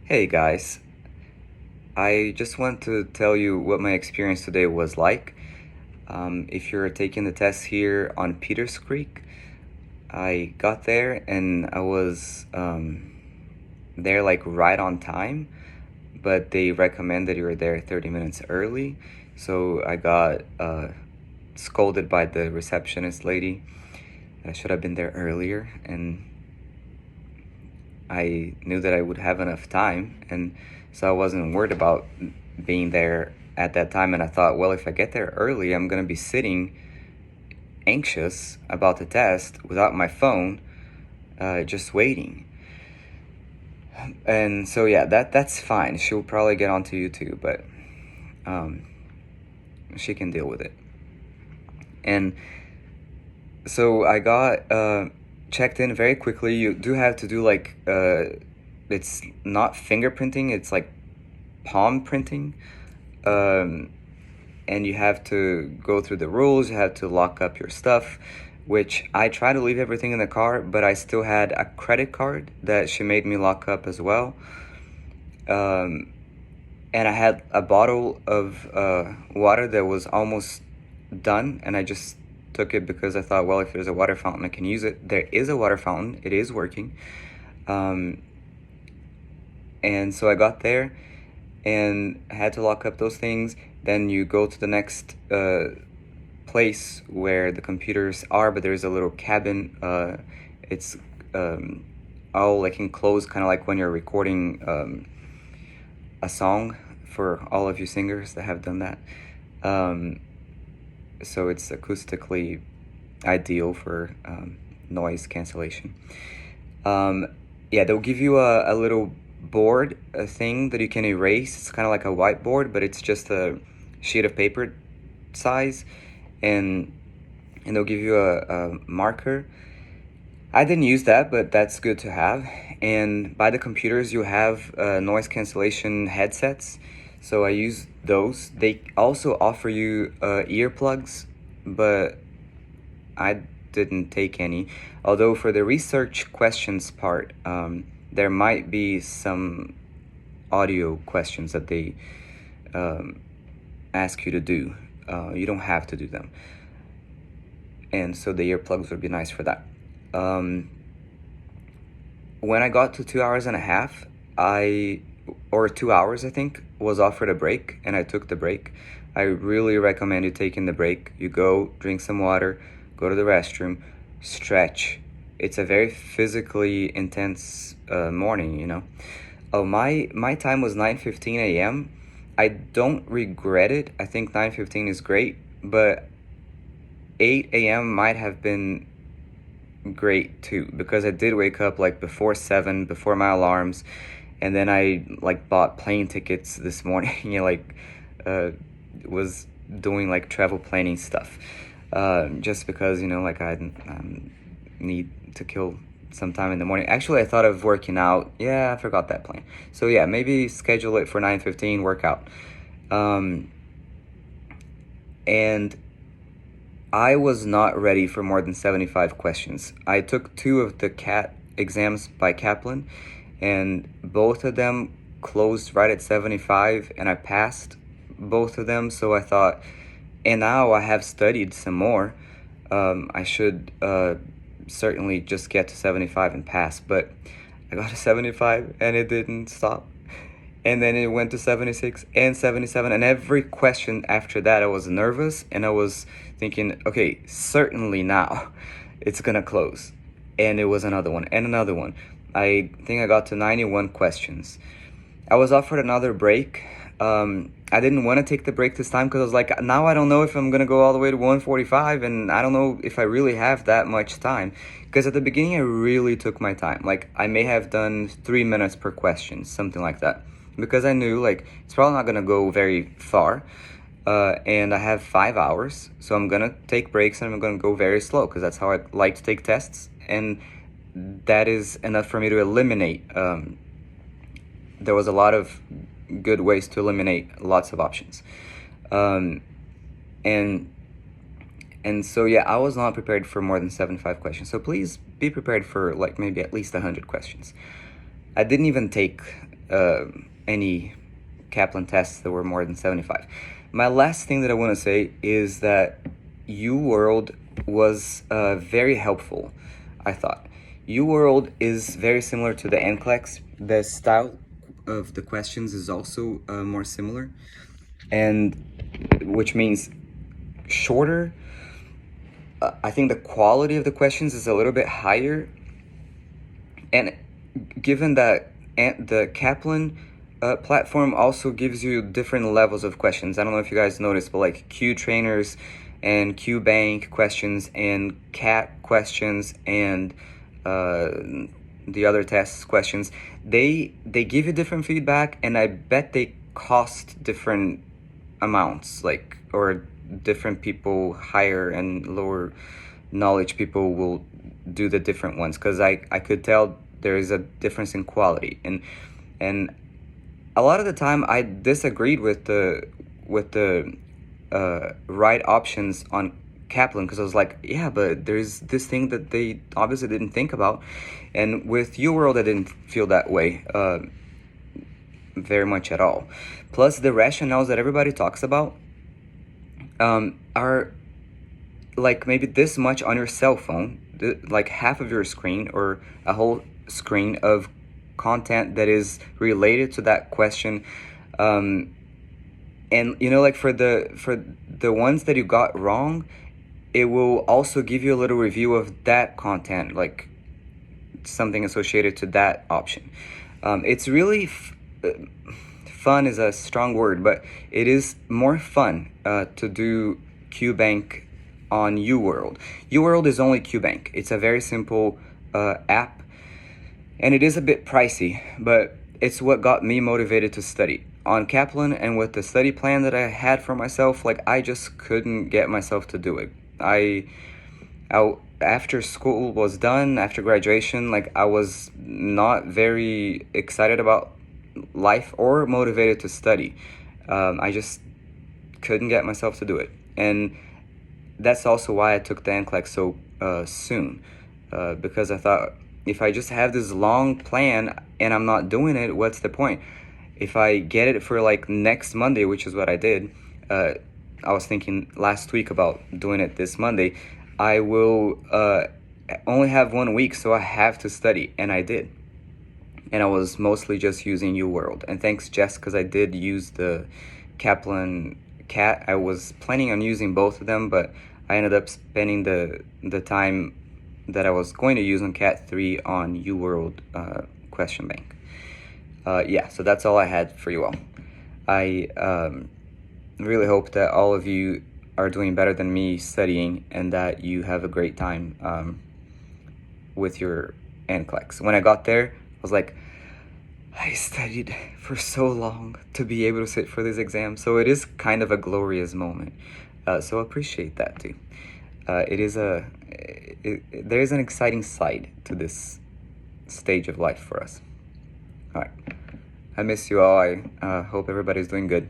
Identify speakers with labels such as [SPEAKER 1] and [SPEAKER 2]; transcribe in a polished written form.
[SPEAKER 1] Hey guys, I just want to tell you what my experience today was like. If you're taking the test here on Peters Creek, I got there and I was there like right on time, but they recommend that you were there 30 minutes early. So I got scolded by the receptionist lady. I should have been there earlier, and I knew that I would have enough time, and so I wasn't worried about being there at that time. And I thought, well, if I get there early, I'm gonna be sitting anxious about the test without my phone, just waiting. And so yeah, that's fine. She'll probably get onto you too, but she can deal with it. And so I got checked in very quickly. You do have to do like it's not fingerprinting, it's like palm printing. And you have to go through the rules, you have to lock up your stuff, which I try to leave everything in the car, but I still had a credit card that she made me lock up as well. And I had a bottle of water that was almost done, and I just took it because I thought, well, if there's a water fountain, I can use it. There is a water fountain, it is working. And so I got there and had to lock up those things. Then you go to the next place where the computers are, but there's a little cabin. It's all like enclosed, kind of like when you're recording a song, for all of you singers that have done that. So it's acoustically ideal for noise cancellation. Yeah, they'll give you a little board, a thing that you can erase. It's kind of like a whiteboard, but it's just a sheet of paper size, and they'll give you a marker. I didn't use that, but that's good to have. And by the computers, you have noise cancellation headsets, so I use those. They also offer you earplugs, but I didn't take any. Although for the research questions part, there might be some audio questions that they ask you to do. You don't have to do them. And so the earplugs would be nice for that. When I got to 2 hours and a half, or 2 hours, I think, was offered a break, and I took the break. I really recommend you taking the break. You go, drink some water, go to the restroom, stretch. It's a very physically intense morning, you know. Oh, my time was 9:15 a.m. I don't regret it. I think 9:15 is great, but 8 a.m. might have been great too, because I did wake up like before 7, before my alarms, and then I like bought plane tickets this morning. You know, like was doing like travel planning stuff, just because, you know, like I need to kill some time in the morning. Actually, I thought of working out. Yeah, I forgot that plan. So yeah, maybe schedule it for 9:15 workout. And I was not ready for more than 75 questions. I took 2 of the CAT exams by Kaplan, and both of them closed right at 75, and I passed both of them. So I thought, and now I have studied some more. I should certainly just get to 75 and pass, but I got to 75 and it didn't stop. And then it went to 76 and 77, and every question after that I was nervous, and I was thinking, okay, certainly now it's gonna close. And it was another one and another one. I think I got to 91 questions. I was offered another break. I didn't want to take the break this time because I was like, now I don't know if I'm gonna go all the way to 145, and I don't know if I really have that much time. Because at the beginning I really took my time. Like, I may have done 3 minutes per question, something like that, because I knew like it's probably not gonna go very far, and I have 5 hours, so I'm gonna take breaks and I'm gonna go very slow because that's how I like to take tests, and that is enough for me to eliminate. There was a lot of good ways to eliminate lots of options, and so yeah, I was not prepared for more than 75 questions. So please be prepared for like maybe at least 100 questions. I didn't even take any Kaplan tests that were more than 75. My last thing that I want to say is that UWorld was very helpful, I thought. UWorld is very similar to the NCLEX. The style of the questions is also more similar, and which means shorter. I think the quality of the questions is a little bit higher, and given that the Kaplan platform also gives you different levels of questions. I don't know if you guys noticed, but like Q trainers and Q bank questions and CAT questions and the other tests questions, they give you different feedback, and I bet they cost different amounts, like, or different people, higher and lower knowledge people will do the different ones, because I could tell there is a difference in quality, and a lot of the time I disagreed with the right options on Kaplan, because I was like, yeah, but there's this thing that they obviously didn't think about. And with UWorld, I didn't feel that way very much at all. Plus, the rationales that everybody talks about are like maybe this much on your cell phone, like half of your screen or a whole screen of content that is related to that question. And you know, like for the ones that you got wrong, it will also give you a little review of that content, like something associated to that option. It's really fun is a strong word, but it is more fun to do QBank on UWorld. UWorld is only QBank. It's a very simple app, and it is a bit pricey, but it's what got me motivated to study. On Kaplan and with the study plan that I had for myself, like I just couldn't get myself to do it. I after school was done, after graduation, like I was not very excited about life or motivated to study. I just couldn't get myself to do it, and that's also why I took the NCLEX so soon, because I thought, if I just have this long plan and I'm not doing it, what's the point? If I get it for like next Monday, which is what I did, I was thinking last week about doing it this Monday, I will only have 1 week, so I have to study, and I did. And I was mostly just using UWorld. And thanks, Jess, because I did use the Kaplan Cat. I was planning on using both of them, but I ended up spending the time that I was going to use on Cat 3 on UWorld question bank. Yeah, so that's all I had for you all. I really hope that all of you are doing better than me studying, and that you have a great time with your NCLEX. When I got there, I was like, I studied for so long to be able to sit for this exam, so it is kind of a glorious moment. So appreciate that too. There is an exciting side to this stage of life for us. All right, I miss you all. I hope everybody's doing good.